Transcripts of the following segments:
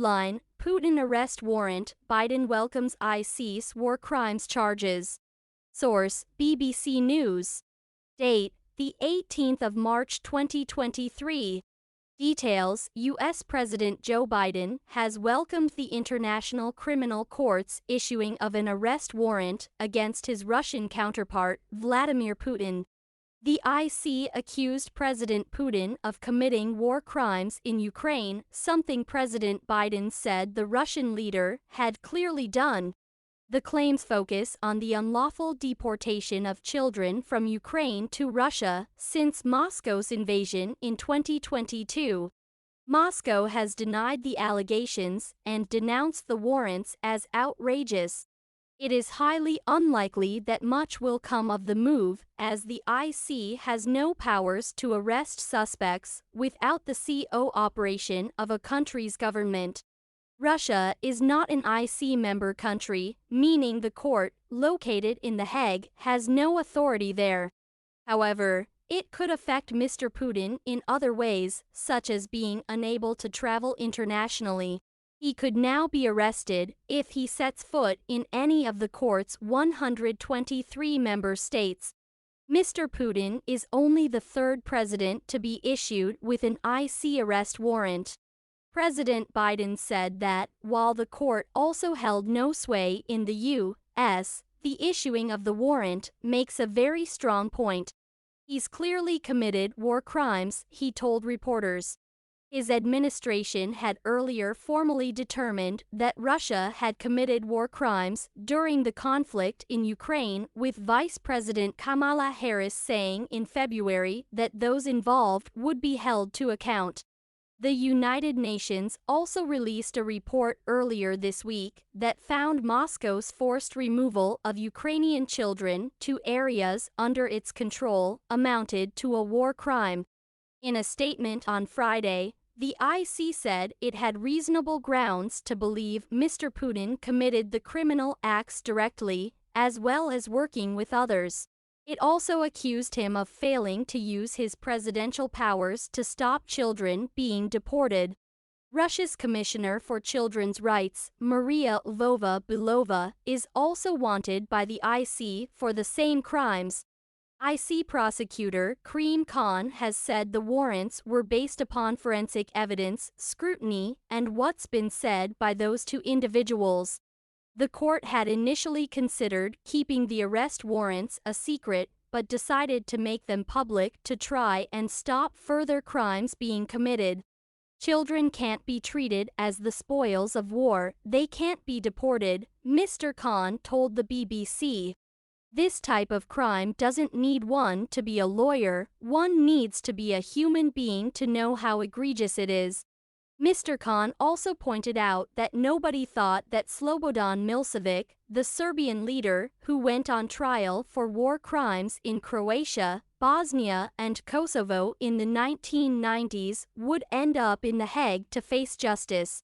Headline: Putin arrest warrant, Biden welcomes ICC war crimes charges. Source: BBC News. Date: the 18th of March 2023. Details: U.S. President Joe Biden has welcomed the International Criminal Court's issuing of an arrest warrant against his Russian counterpart, Vladimir Putin. The ICC accused President Putin of committing war crimes in Ukraine, something President Biden said the Russian leader had clearly done. The claims focus on the unlawful deportation of children from Ukraine to Russia since Moscow's invasion in 2022. Moscow has denied the allegations and denounced the warrants as outrageous. It is highly unlikely that much will come of the move, as the ICC has no powers to arrest suspects without the cooperation of a country's government. Russia is not an ICC member country, meaning the court, located in The Hague, has no authority there. However, it could affect Mr. Putin in other ways, such as being unable to travel internationally. He could now be arrested if he sets foot in any of the court's 123 member states. Mr. Putin is only the third president to be issued with an ICC arrest warrant. President Biden said that, while the court also held no sway in the U.S., the issuing of the warrant makes a very strong point. He's clearly committed war crimes, he told reporters. His administration had earlier formally determined that Russia had committed war crimes during the conflict in Ukraine, with Vice President Kamala Harris saying in February that those involved would be held to account. The United Nations also released a report earlier this week that found Moscow's forced removal of Ukrainian children to areas under its control amounted to a war crime. In a statement on Friday, the ICC said it had reasonable grounds to believe Mr. Putin committed the criminal acts directly, as well as working with others. It also accused him of failing to use his presidential powers to stop children being deported. Russia's Commissioner for Children's Rights, Maria Lvova-Belova, is also wanted by the ICC for the same crimes. ICC prosecutor Karim Khan has said the warrants were based upon forensic evidence, scrutiny, and what's been said by those two individuals. The court had initially considered keeping the arrest warrants a secret, but decided to make them public to try and stop further crimes being committed. Children can't be treated as the spoils of war, they can't be deported, Mr. Khan told the BBC. This type of crime doesn't need one to be a lawyer, one needs to be a human being to know how egregious it is. Mr. Khan also pointed out that nobody thought that Slobodan Milosevic, the Serbian leader who went on trial for war crimes in Croatia, Bosnia, and Kosovo in the 1990s, would end up in The Hague to face justice.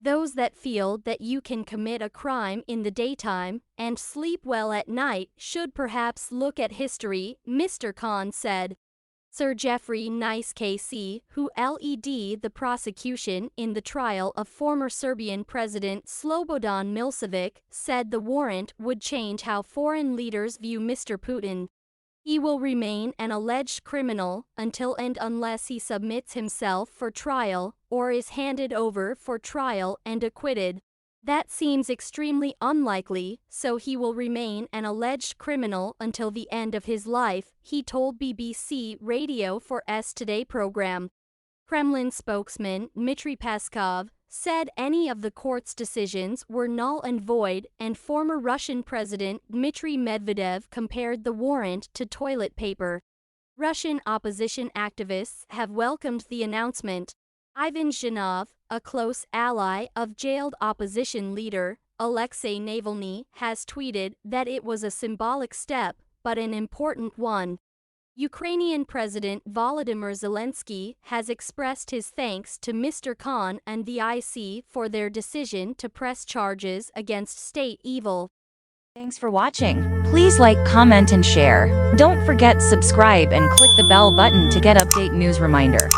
Those that feel that you can commit a crime in the daytime and sleep well at night should perhaps look at history, Mr. Khan said. Sir Jeffrey Nice KC, who led the prosecution in the trial of former Serbian President Slobodan Milosevic, said the warrant would change how foreign leaders view Mr. Putin. He will remain an alleged criminal until and unless he submits himself for trial or is handed over for trial and acquitted. That seems extremely unlikely, so he will remain an alleged criminal until the end of his life, he told BBC Radio 4's Today program. Kremlin spokesman Dmitry Peskov said any of the court's decisions were null and void, and former Russian President Dmitry Medvedev compared the warrant to toilet paper. Russian opposition activists have welcomed the announcement. Ivan Zhinov, a close ally of jailed opposition leader Alexei Navalny, has tweeted that it was a symbolic step, but an important one. Ukrainian President Volodymyr Zelensky has expressed his thanks to Mr. Khan and the ICC for their decision to press charges against state evil. Thanks for watching. Please like, comment, and share. Don't forget subscribe and click the bell button to get update news reminder.